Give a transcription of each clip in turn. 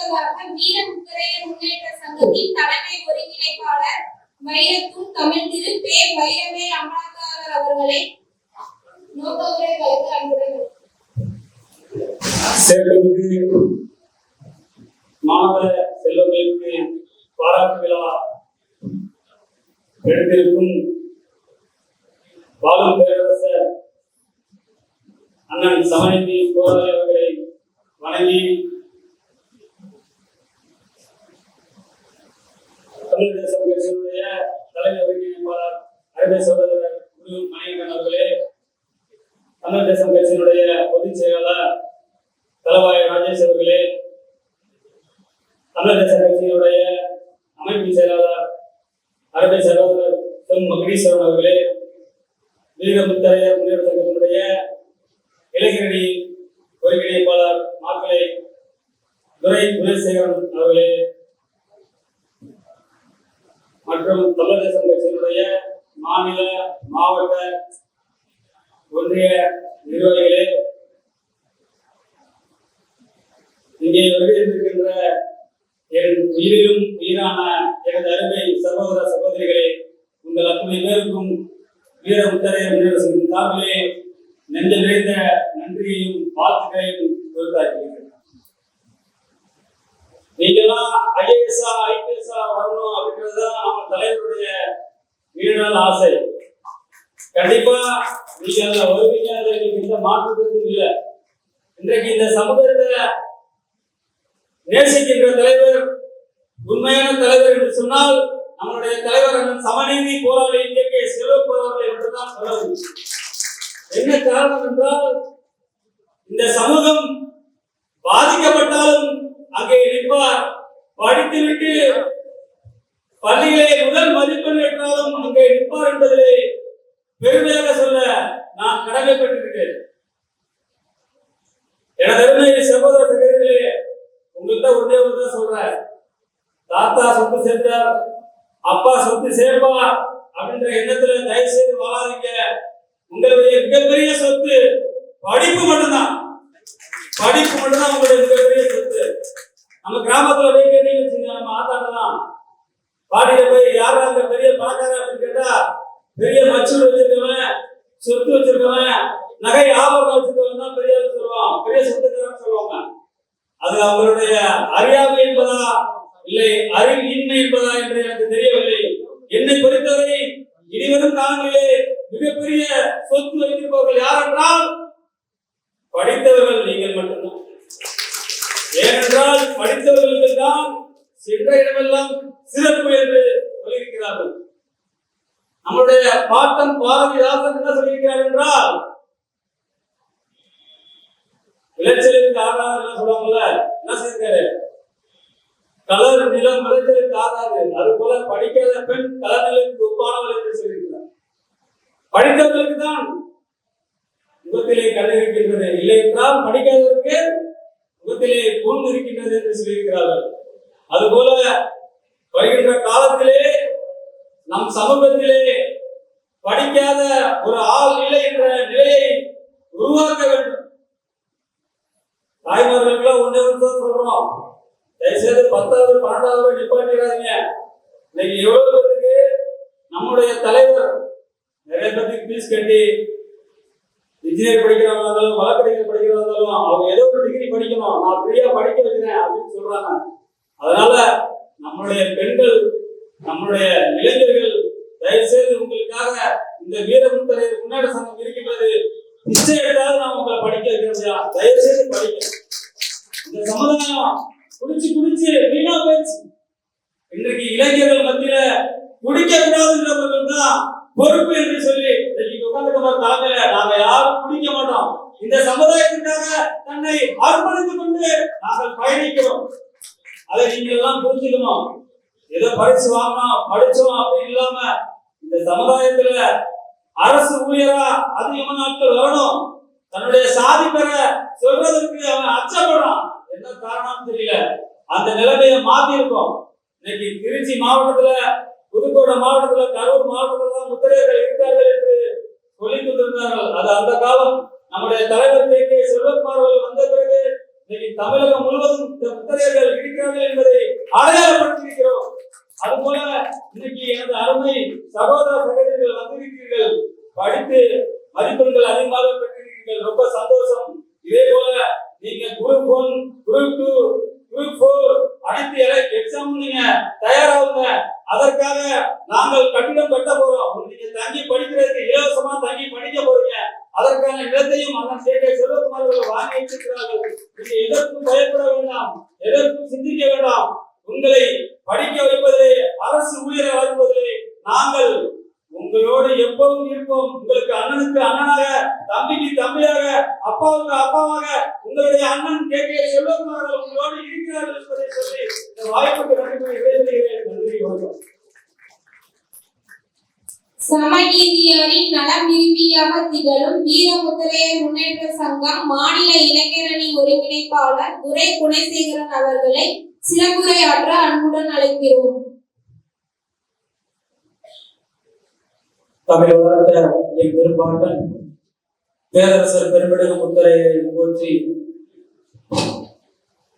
அடுத்ததாக வீரமுத்திரையர் முன்னேற்ற சங்கத்தின் தலைமை ஒருங்கிணைப்பாளர் வைரத்தூர் தமிழ் திரு பே. வைரவேல் அமலாக்காரர் அவர்களை நோக்கவுரை வழங்க அன்புடன் மாணவ செல்வங்களுக்கு பாராட்டு விழா எடுத்திருக்கும் வாழும் பேரரசர் அண்ணன் சமநீதி போராளி அவர்களை வணங்கி தமிழ் தேசம் கட்சியினுடைய தலைமை ஒருங்கிணைப்பாளர் அருமை சகோதரர் குரு மணிகண்டன் அவர்களே, தமிழ் தேசம் கட்சியினுடைய பொதுச் செயலாளர் தளவாய் ராஜேஷ் அவர்களே, தமிழ் தேச கட்சியினுடைய அமைப்பு செயலாளர் அருமை சகோதரர் எம் மகடீஸ்வரன் அவர்களே, வீரமுத்திரையர் முன்னேற்ற சங்கத்தினுடைய இளைஞரணி ஒருங்கிணைப்பாளர் மாப்பிள்ளை துரை குணசேகரன் அவர்களே மற்றும் தமிழ் தேசம் கட்சியினுடைய மாநில மாவட்ட ஒன்றிய நிர்வாகிகளே, இங்கே வருகின்ற என் உயிரிலும் உயிரான எனது அருமை சகோதர சகோதரிகளே, உங்கள் அத்தனை பேருக்கும் வீரமுத்திரையர் முன்னேற்ற சங்கத்தின் சார்பிலே நெஞ்ச நிறைந்த நன்றியையும் வாழ்த்துக்களையும் கொடுத்தாக்கிறேன். நீங்கெல்லாம் ஐஏஎஸ்ஆ ஐபிஎஸ்ஆ வரணும் அப்படின்றதுதான் நம்ம தலைவருடைய நீண்ட ஆசை. கண்டிப்பா நீங்க அதுல வருவீங்க, அதுல எந்த மாற்றத்துக்கும் இல்லை. இன்றைக்கு இந்த சமூகத்தை நேசிக்கின்ற தலைவர், உண்மையான தலைவர் என்று சொன்னால் நம்முடைய தலைவர் அண்ணன் சமநீதி போராளி இயற்கை செல்வப்போர் அவர்களை மட்டும்தான் சொல்ல முடியும். என்ன காரணம் என்றால், இந்த சமூகம் பாதிக்கப்பட்டாலும் அங்கே நிற்பார். படித்துவிட்டு பள்ளியிலே முதல் மதிப்பெண் பெற்றாலும் அங்கே நிற்பார் என்பதிலே பெருமையாக சொல்ல நான் கடமைப்பட்டிருக்கிறேன். எனது அருமை சகோதர சகோதரிகளே, உங்கள்கிட்ட ஒன்றே ஒன்றுதான் சொல்றேன். தாத்தா சொத்து சேர்த்தார், அப்பா சொத்து சேர்ப்பா அப்படின்ற எண்ணத்துல தயவு செய்து வாழாதீங்க. உங்களுடைய மிகப்பெரிய சொத்து படிப்பு மட்டும்தான். படிப்பு மட்டும்தான் உங்களுடைய மிகப்பெரிய சொத்து. நம்ம கிராமத்துல போய் கேட்டீங்கன்னு வச்சுக்கோங்க, நம்ம ஆத்தாட்டலாம் பாடியில போய் யாரா அந்த பெரிய பணக்காரர் அப்படின்னு கேட்டா, பெரிய மச்சூர் வச்சிருக்கவன், சொத்து வச்சிருக்கவன், நகை ஆபரணம் வச்சிருக்கவன் தான் பெரிய சொல்லுவான், பெரிய சொத்துக்காரன் சொல்லுவாங்க. அது அவங்களுடைய அறியாமை என்பதா இல்லை அறிவின்மை என்பதா என்று எனக்கு தெரியவில்லை. என்னை பொறுத்தவரை இனிவரும் காலங்களிலே மிகப்பெரிய சொத்து வைத்திருப்பவர்கள் யார் என்றால் படித்தவர்கள் நீங்கள் மட்டும்தான். ஏனென்றால் படித்தவர்களுக்கு தான் சென்ற இடமெல்லாம் சிறப்பு என்று சொல்லியிருக்கிறார்கள். நம்முடைய பாட்டன் பாரதிதாசன் என்ன சொல்லியிருக்கிறார் என்றால், விளைச்சலுக்கு ஆகாது என்ன சொல்லுவாங்கல்ல, என்ன சொல்லியிருக்காரு, கலர் நிலம் விளைச்சலுக்கு ஆகாது, அது போல படிக்காத பெண் கலர் நிலத்துக்கு ஒப்பானவள் என்று சொல்லியிருக்கிறார். படித்தவர்களுக்கு தான் முகத்திலே கண் இருக்கின்றது, இல்லை என்றால் படிக்காதவருக்கு முகத்திலே கூர்ந்து இருக்கின்றது என்று சொல்லியிருக்கிறார்கள். அதுபோல வருகின்ற காலத்திலே நம் சமூகத்திலே படிக்காத ஒரு ஆள் இல்லை என்ற நிலையை உருவாக்க வேண்டும். தாய்மார்களுக்கெல்லாம் ஒன்றே ஒன்று தான் சொல்றோம், தயவுசெய்து 10வது 12வது நிப்பாட்டிடாதீங்க. இன்னைக்கு எவ்வளவு பேருக்கு நம்முடைய தலைவர் நிறைய பேருக்கு ஃபீஸ் கட்டி இன்ஜினியர் படிக்கிறவங்க இருந்தாலும் வழக்கறிஞர் படிக்கிறவங்க இருந்தாலும் அவங்க ஏதோ ஒரு டிகிரி படிக்கணும், நான் ஃப்ரீயா படிக்க வைக்கிறேன் அப்படின்னு சொல்றாங்க. அதனால நம்மளுடைய பெண்கள், நம்மளுடைய இளைஞர்கள் தயவுசெய்து உங்களுக்காக இந்த வீரமுத்திரையர் முன்னேற்ற சங்கம் இருக்கின்றது, நிச்சயத்தால் நான் உங்களை படிக்க வைக்கிறேன். தயவுசெய்து படிக்க. இந்த சமுதாயம் குடிச்சு வீணா போயிடுச்சு. இன்றைக்கு இளைஞர்கள் மத்தியில குடிக்க கூடாதுன்றவர்கள் தான் பொறுப்பு என்று சொல்லி உட்கார்ந்து தலைமையில நாங்க யாரும் குடிக்க மாட்டோம், இந்த சமுதாயத்திற்காக தன்னை அர்ப்பணித்துக் கொண்டு நாங்கள் பயணிக்கிறோம். அதை நீங்க எல்லாம் புரிஞ்சுக்கணும். ஏதோ பரிசு வாங்கணும் படிச்சோம் அப்படி இல்லாம இந்த சமுதாயத்துல அரசு ஊழியரா அதிகமான நாட்கள் வரணும், தன்னுடைய சாதி பெற சொல்றதுக்கு அவன் அச்சப்படுறான். என்ன காரணம் தெரியல, அந்த நிலைமையை மாத்தி இருக்கோம். இன்னைக்கு திருச்சி மாவட்டத்துல, புதுக்கோட்டை மாவட்டத்துல, கரூர் மாவட்டத்துல முத்திரையர்கள் இருக்கிறார்கள் என்று சொல்லிக் கொண்டிருந்தார்கள். அது அந்த காலம் நம்முடைய தலைவர் கே. செல்வகுமார் அவர்கள் வந்த பிறகு இன்னைக்கு தமிழகம் முழுவதும் இந்த புத்தரையர்கள் இருக்கிறார்கள் என்பதை அடையாளப்படுத்தியிருக்கிறோம். அதுபோல இன்னைக்கு எனது அருமை சகோதர சகோதரிகள் வந்திருக்கிறீர்கள், படித்து மதிப்பெண்கள் அதிகமாக பெற்றிருக்கிறீர்கள், ரொம்ப சந்தோஷம். இதே போல நீங்க குரூப் 1, குரூப் 2, குரூப் 4 அனைத்து எக்ஸாம் நீங்க தயாராகுங்க. அதற்காக நாங்கள் கட்டிடம் கட்ட போறோம். நீங்க தங்கி படிக்கிறதுக்கு இலவசமா தங்கி படிக்க போறீங்க. அதற்கான இடத்தையும் அண்ணன் கே செல்வகுமார் அவர்கள் வாங்கி வைத்திருக்கிறார்கள். நீங்க எதற்கும் பயப்பட வேண்டாம், எதற்கும் சிந்திக்க வேண்டாம். உங்களை படிக்க வைப்பதிலே, அரசு ஊழியரை வழங்குவதிலே நாங்கள் உங்களோடு எப்பவும் இருப்போம். உங்களுக்கு அண்ணனுக்கு அண்ணனாக, தம்பிக்கு தம்பியாக, அப்பாவுக்கு அப்பாவாக உங்களுடைய அண்ணன் கே செல்வகுமார் அவர்கள் உங்களோடு இருக்கிறார்கள் என்பதை சொல்லி இந்த வாய்ப்புக்கு நன்றி விடைபெறுகிறேன். நன்றி, வணக்கம். சமநீதியாரின் நலம் விரும்பியாக திகழும் வீரமுத்திரையர் முன்னேற்ற சங்கம் மாநில இளைஞரணி ஒருங்கிணைப்பாளர் துரை குணசேகரன் அவர்களை சிறப்புரையாற்ற அன்புடன் அழைக்கிறோம். தமிழ் வளர்த்த என் பெரும்பாட்டன் பேரரசர் பெருமிடுகு முத்தரையரை போற்றி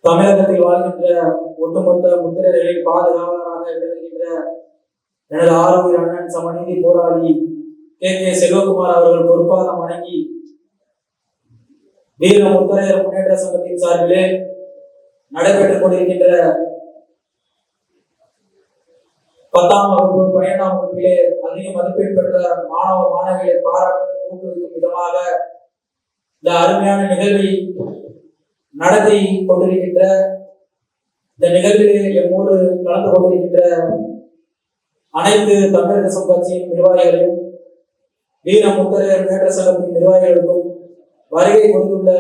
தமிழகத்தில் வாழ்கின்ற ஒட்டுமொத்த முத்திரையர்களின் பாதுகாவலராக விளங்குகின்ற எனது ஆரோக்கிய அண்ணன் சமநீதி போராளி கே செல்வகுமார் அவர்கள் பொறுப்பாக வணங்கி வீர முத்தரையர் முன்னேற்ற சங்கத்தின் சார்பிலே நடைபெற்றுக் கொண்டிருக்கின்ற 10ஆம் வகுப்பு 12ஆம் வகுப்பிலே அதிக மதிப்பெண் பெற்ற மாணவ மாணவிகளை பாராட்டும் ஊக்குவிக்கும் விதமாக இந்த அருமையான நிகழ்வை நடத்தி கொண்டிருக்கின்ற இந்த நிகழ்விலே எம்மோடு கலந்து கொண்டிருக்கின்ற அனைத்து தமிழக தேசம் கட்சியின் நிர்வாகிகளையும் வீர முத்தரையர் முன்னேற்ற சங்கத்தின் நிர்வாகிகளுக்கும் வருகை கொண்டுள்ள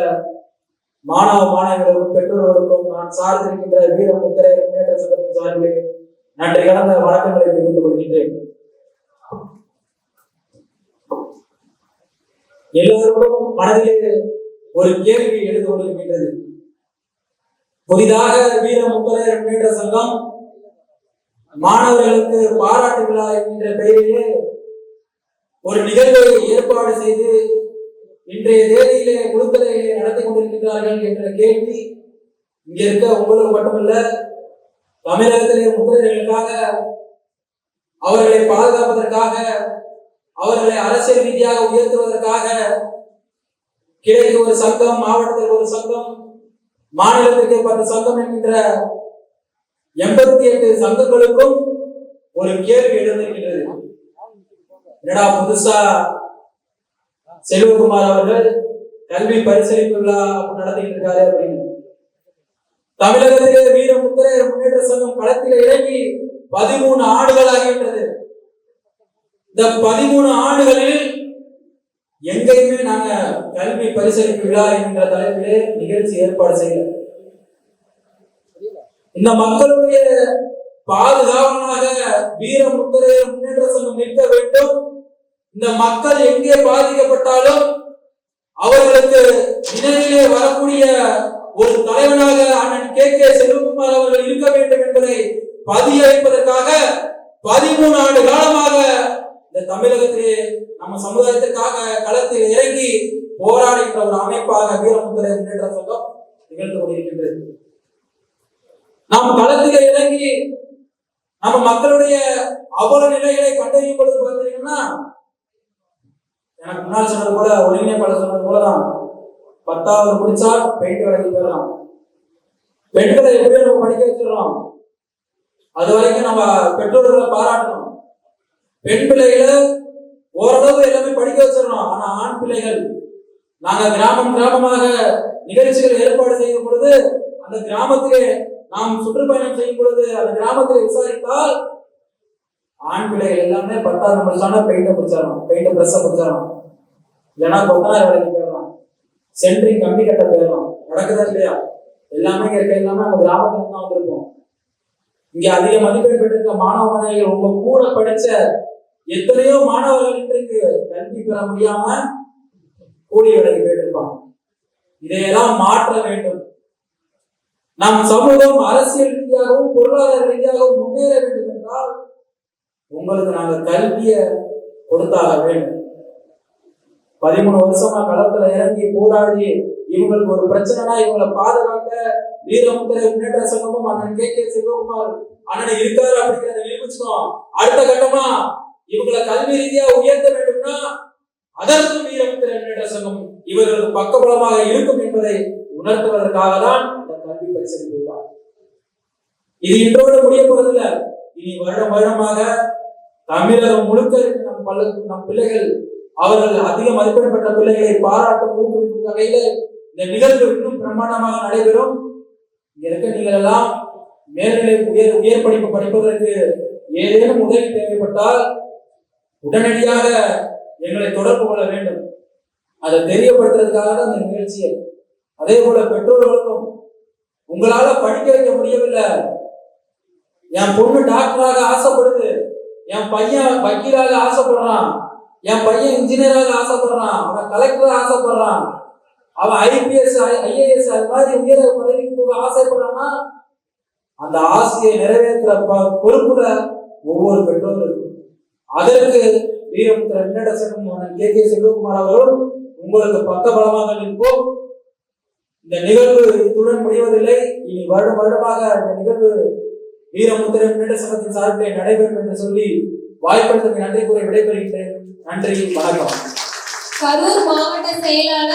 மாணவ மாணவிகளுக்கும் பெற்றோர்களுக்கும் நான் சார்ந்திருக்கின்ற வீர முத்தரையர் முன்னேற்ற சங்கத்தின் சார்பிலே நன்றி கலந்த வணக்கங்களை தெரிவித்துக் கொள்கின்றேன். எல்லோருக்கும் மனதிலே ஒரு கேள்வி எழுந்து கொண்டிருக்கின்றது. புதிதாக வீர முத்தரையர் முன்னேற்ற சங்கம் மாணவர்களுக்கு பாராட்டு விழா என்கின்ற பெயரிலே ஒரு நிகழ்வை ஏற்பாடு செய்து இன்றைய தேதியிலே குழுக்களிலே நடத்தி கொண்டிருக்கிறார்கள் என்ற கேள்வி இங்க இருக்க உங்களுக்கு மட்டுமல்ல, தமிழகத்திலே முத்திரையர்களுக்காக, அவர்களை பாதுகாப்பதற்காக, அவர்களை அரசியல் ரீதியாக உயர்த்துவதற்காக கிளைக்கு ஒரு சங்கம், மாவட்டத்தில் ஒரு சங்கம், மாநிலத்திற்கு 10 சங்கம் என்கின்ற 88 சங்கங்களுக்கும் ஒரு கேள்வி எழுந்திருக்கின்றது. என்னடா புதுசா செல்வகுமார் அவர்கள் கல்வி பரிசளிப்பு விழா நடத்திட்டு இருக்காரு அப்படின்னு. தமிழகத்திலே வீர முத்திரையர் முன்னேற்ற சங்கம் களத்திலே இறங்கி 13 ஆண்டுகள் ஆகின்றது. இந்த 13 ஆண்டுகளில் எங்கேயுமே நாங்க கல்வி பரிசளிப்பு விழா என்கிற தலைப்பிலே நிகழ்ச்சி ஏற்பாடு செய்யல. இந்த மக்களுடைய பாதுகாவலாக வீர முத்திரையர் முன்னேற்ற சங்கம் நிற்க வேண்டும். இந்த மக்கள் எங்கே பாதிக்கப்பட்டாலும் அவர்களுக்கு நினைவிலே வரக்கூடிய ஒரு தலைவனாக அண்ணன் கே செல்வகுமார் அவர்கள் இருக்க வேண்டும் என்பதை பதிய வைப்பதற்காக 13 ஆண்டு காலமாக இந்த தமிழகத்திலே நம்ம சமுதாயத்திற்காக களத்தில் இறங்கி போராடுகின்ற ஒரு அமைப்பாக வீரமுத்திரையர் முன்னேற்ற சங்கம் நிகழ்ந்து கொண்டிருக்கின்றது. நாம் களத்திலே இறங்கி நம்ம மக்களுடைய அவல நிலைகளை கண்டறியும் பொழுது பார்த்தீங்கன்னா, எனக்கு முன்னால் சொன்னது போல, ஒருங்கிணைப்பாளர் சொன்னது போலதான், 10வது முடிச்சா பெயிண்ட் வேலைக்கு போயிடலாம். பெண்களை எப்படியோ நம்ம படிக்க வச்சிடறோம். அது வரைக்கும் நம்ம பெற்றோர்களை பாராட்டணும். பெண் பிள்ளைகளை ஓரளவு எல்லாமே படிக்க வச்சிடறோம். ஆனா ஆண் பிள்ளைகள், நாங்க கிராமமாக நிகழ்ச்சிகள் ஏற்பாடு செய்யும் பொழுது, அந்த கிராமத்திலே நாம் சுற்றுப்பயணம் செய்யும் பொழுது அந்த கிராமத்தில் விசாரித்தால் ஆண் பிள்ளைகள் எல்லாமே 10வது முடிச்சானா பெயிண்ட பிடிச்சிடலாம், பெயிண்ட பிரஸ்ஸ பிடிச்சிடலாம், இல்லைன்னா கொத்தனார் வேலைக்கு போயிடலாம், சென்ட்ரிங் கம்பி கட்ட போயிடலாம். நடக்குதா இல்லையா? எல்லாமே இருக்க எல்லாமே நம்ம கிராமத்துல தான் வந்திருக்கோம். இங்க அதிக மதிப்பெண் பெற்றிருக்க மாணவ மாணவிகள் உங்க கூட படிச்ச எத்தனையோ மாணவர்கள் இன்றைக்கு கல்வி பெற முடியாம கூலி வேலைக்கு போயிட்டிருப்பாங்க. இதையெல்லாம் மாற்ற வேண்டும். நம் சமூகம் அரசியல் ரீதியாகவும் பொருளாதார ரீதியாகவும் முன்னேற வேண்டும் என்றால் உங்களுக்கு நாங்கள் கல்வியை கொடுத்தாக வேண்டும். 13 வருஷமா களத்துல இறங்கி போராடி இவங்களுக்கு ஒரு பிரச்சனைனா இவங்களை பாதுகாக்க வீரமுத்திரை முன்னேற்ற சங்கமும் அண்ணன் கே செல்வகுமார் அண்ணன் இருக்காரு அப்படிங்கிறத நிரூபிச்சிட்டோம். அடுத்த கட்டமா இவங்களை கல்வி ரீதியா உயர்த்த வேண்டும்னா அதற்கும் வீரமுத்திரை முன்னேற்ற சங்கம் இவர்களுக்கு பக்கபலமாக இருக்கும் என்பதை உணர்த்துவதற்காக தான் இந்த கல்வி பரிசளிப்பு விழா. இது இன்றோடு முடிய போறதில்லை. இனி வருடமாக தமிழகம் முழுக்க நம் பிள்ளைகள் அவர்கள் அதிக மதிப்பெண் பெற்ற பிள்ளைகளை பாராட்டும் ஊக்குவிக்கும் வகையில இந்த நிகழ்வு இன்னும் பிரம்மாண்டமாக நடைபெறும். இங்க இருக்க நீங்கள் எல்லாம் மேல்நிலை உயர் படிப்பு படிப்பதற்கு ஏதேனும் உதவி தேவைப்பட்டால் உடனடியாக எங்களை தொடர்பு கொள்ள வேண்டும். அதை தெரியப்படுத்துறதுக்காக தான் இந்த நிகழ்ச்சியை. அதே போல பெற்றோர்களுக்கும் உங்களால படிக்க வைக்க முடியவில்லை, என் பொண்ணு டாக்டராக ஆசைப்படுது, என் பையன் வக்கீலாக ஆசைப்படுறான், என் பையன் இன்ஜினியராக ஆசைப்படுறான், அவன் கலெக்டராக ஆசைப்படுறான், அவன் IPS IAS அது மாதிரி உயர பதவிக்கு போக ஆசைப்படுறான்னா அந்த ஆசையை நிறைவேற்றுற பொறுப்புல ஒவ்வொரு பெற்றோரும் இருக்கும். அதற்கு வீரமுத்திரை முன்னேற்ற சங்கம் கே செல்வகுமார் அவர்களும் உங்களுக்கு பக்கபலமாக நிற்போம். இந்த நிகழ்வு இத்துடன் முடிவதில்லை. இனி வருடமாக இந்த நிகழ்வு வீரமுத்திரை முன்னேற்ற சங்கத்தின் சார்பிலே நடைபெறும் என்று சொல்லி வாய்ப்பளித்தமைக்கு நன்றி கூறி விடைபெறுகின்றேன். நன்றி, வணக்கம். கரூர் மாவட்ட செயலாளர்